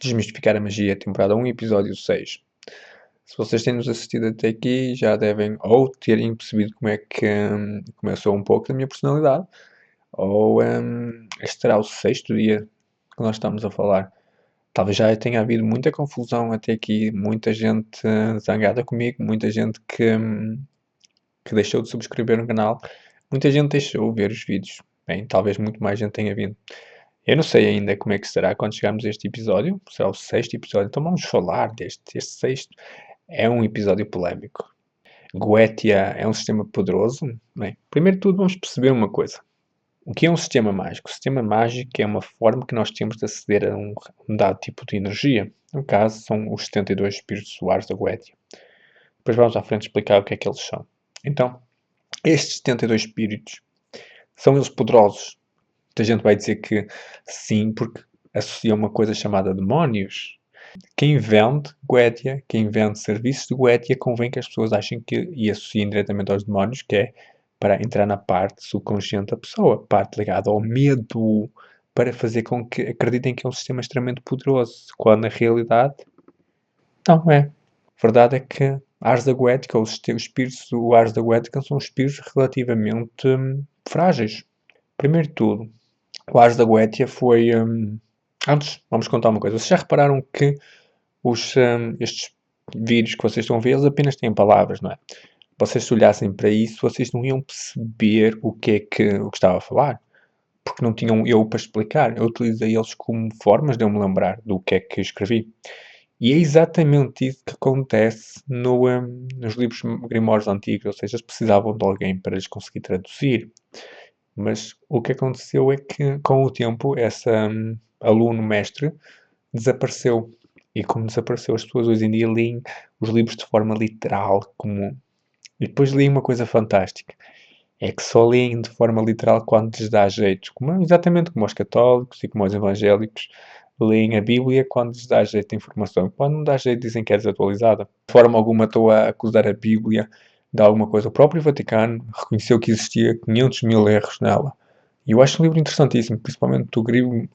Desmistificar a Magia, temporada 1, episódio 6. Se vocês têm nos assistido até aqui, já devem ou terem percebido como é que começou um pouco da minha personalidade, ou este será o sexto dia que nós estamos a falar. Talvez já tenha havido muita confusão até aqui, muita gente zangada comigo, muita gente que deixou de subscrever no canal, muita gente deixou de ver os vídeos. Bem, talvez muito mais gente tenha vindo. Eu não sei ainda como é que será quando chegarmos a este episódio. Será o sexto episódio. Então vamos falar deste. Este sexto é um episódio polémico. Goetia é um sistema poderoso? Bem, primeiro de tudo vamos perceber uma coisa. O que é um sistema mágico? O sistema mágico é uma forma que nós temos de aceder a um dado tipo de energia. No caso, são os 72 espíritos solares da Goetia. Depois vamos à frente explicar o que é que eles são. Então, estes 72 espíritos, são eles poderosos? Muita gente vai dizer que sim, porque associa uma coisa chamada demónios. Quem vende Goetia, quem vende serviços de Goetia, convém que as pessoas achem que, e associem diretamente aos demónios, que é para entrar na parte subconsciente da pessoa, parte ligada ao medo, para fazer com que acreditem que é um sistema extremamente poderoso, quando na realidade não é. A verdade é que Ars da Goetica, os espíritos do Ars da Goetica, são espíritos relativamente frágeis. Primeiro de tudo, o Ars da Goetia foi. Antes, vamos contar uma coisa. Vocês já repararam que estes vídeos que vocês estão a ver, eles apenas têm palavras, não é? Vocês se olhassem para isso, vocês não iam perceber o que estava a falar. Porque não tinham eu para explicar. Eu utilizei eles como formas de eu me lembrar do que é que escrevi. E é exatamente isso que acontece nos livros grimórios antigos. Ou seja, eles precisavam de alguém para lhes conseguir traduzir. Mas o que aconteceu é que, com o tempo, esse aluno-mestre desapareceu. E como desapareceu, as pessoas hoje em dia leem os livros de forma literal, comum. E depois leem uma coisa fantástica. É que só leem de forma literal quando lhes dá jeito. Exatamente como os católicos e como os evangélicos leem a Bíblia quando lhes dá jeito de informação. Quando não dá jeito, dizem que é desatualizada. De forma alguma estou a acusar a Bíblia de alguma coisa. O próprio Vaticano reconheceu que existia 500 mil erros nela. E eu acho um livro interessantíssimo, principalmente o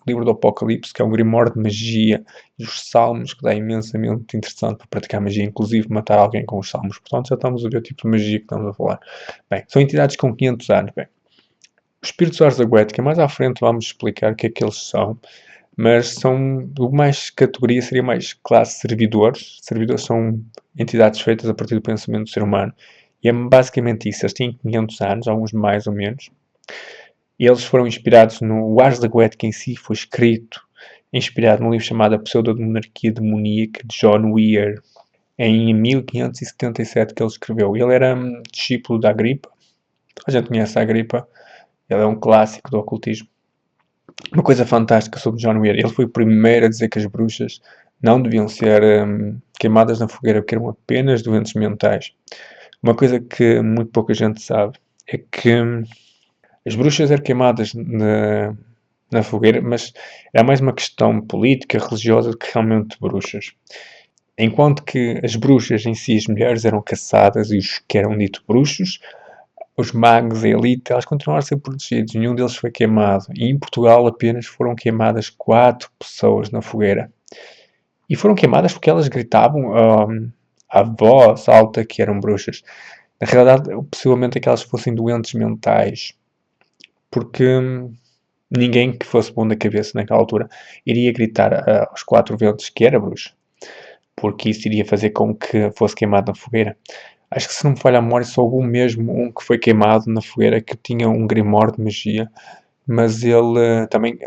livro do Apocalipse, que é um grimório de magia, e os salmos, que dá imensamente interessante para praticar magia, inclusive matar alguém com os salmos. Portanto, já estamos a ver o tipo de magia que estamos a falar. Bem, são entidades com 500 anos. Bem, os espíritos Ars da Goetica, mais à frente vamos explicar o que é que eles são, mas são, o mais categoria seria mais classe servidores. Servidores são entidades feitas a partir do pensamento do ser humano. E é basicamente isso. Eles têm 500 anos, alguns mais ou menos. E eles foram inspirados no Ars da Goetica em si, foi escrito, inspirado num livro chamado A Pseudo-Monarquia Demoníaca, de John Weir, em 1577 que ele escreveu. Ele era discípulo da Agripa. A gente conhece a Agripa. Ele é um clássico do ocultismo. Uma coisa fantástica sobre John Weir, ele foi o primeiro a dizer que as bruxas não deviam ser queimadas na fogueira, porque eram apenas doentes mentais. Uma coisa que muito pouca gente sabe é que as bruxas eram queimadas na fogueira, mas era mais uma questão política, religiosa, do que realmente bruxas. Enquanto que as bruxas em si, as mulheres, eram caçadas e os que eram dito bruxos, os magos, a elite, elas continuaram a ser protegidos. Nenhum deles foi queimado. E em Portugal apenas foram queimadas 4 pessoas na fogueira. E foram queimadas porque elas gritavam à voz alta que eram bruxas. Na realidade, possivelmente é que elas fossem doentes mentais. Porque ninguém que fosse bom da cabeça naquela altura iria gritar aos 4 ventos que era bruxa. Porque isso iria fazer com que fosse queimado na fogueira. Acho que, se não me falha a memória, só houve mesmo um que foi queimado na fogueira, que tinha um grimório de magia, mas ele também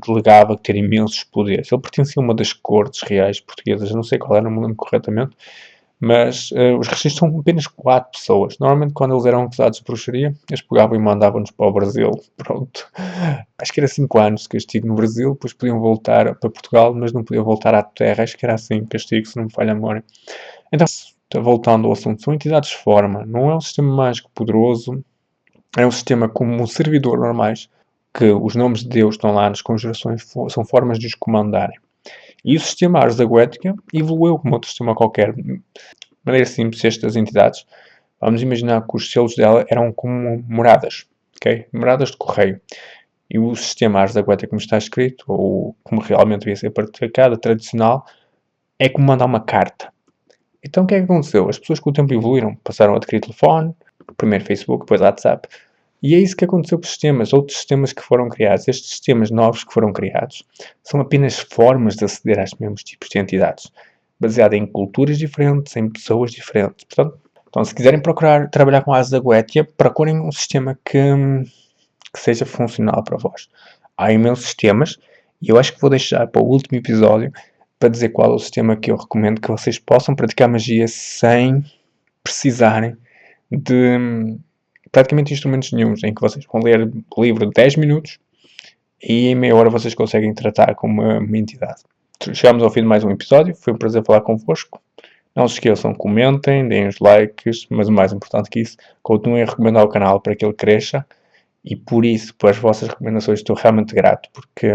delegava ter imensos poderes. Ele pertencia a uma das cortes reais portuguesas, não sei qual era, não me lembro corretamente, mas os registros são apenas 4 pessoas. Normalmente, quando eles eram acusados de bruxaria, eles pegavam e mandavam-nos para o Brasil. Pronto. Acho que era 5 anos de castigo no Brasil, depois podiam voltar para Portugal, mas não podiam voltar à terra. Acho que era assim, castigo, se não me falha a memória. Então, voltando ao assunto, são entidades de forma, não é um sistema mágico poderoso, é um sistema como um servidor normais, que os nomes de Deus estão lá nas conjurações, são formas de os comandarem. E o sistema Ars da Goetica evoluiu como outro sistema qualquer. De maneira simples, estas entidades, vamos imaginar que os selos dela eram como moradas, ok? Moradas de correio. E o sistema Ars da Goethe, como está escrito, ou como realmente devia ser praticado, tradicional, é como mandar uma carta. Então o que é que aconteceu? As pessoas com o tempo evoluíram, passaram a adquirir telefone, primeiro Facebook, depois WhatsApp, e é isso que aconteceu com os sistemas, outros sistemas que foram criados. Estes sistemas novos que foram criados são apenas formas de aceder aos mesmos tipos de entidades, baseada em culturas diferentes, em pessoas diferentes. Portanto, então, se quiserem procurar trabalhar com a Asa da Goetia, procurem um sistema que seja funcional para vós. Há imensos sistemas e eu acho que vou deixar para o último episódio para dizer qual é o sistema que eu recomendo que vocês possam praticar magia sem precisarem de praticamente instrumentos nenhuns, em que vocês vão ler o livro de 10 minutos e em meia hora vocês conseguem tratar com uma entidade. Chegamos ao fim de mais um episódio, foi um prazer falar convosco. Não se esqueçam, comentem, deem os likes, mas o mais importante que isso, continuem a recomendar o canal para que ele cresça e por isso, pelas vossas recomendações, estou realmente grato, porque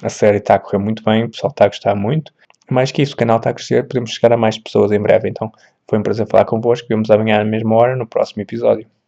a série está a correr muito bem, o pessoal está a gostar muito. Mais que isso, o canal está a crescer, podemos chegar a mais pessoas em breve. Então, foi um prazer falar convosco. Vemos amanhã à mesma hora, no próximo episódio.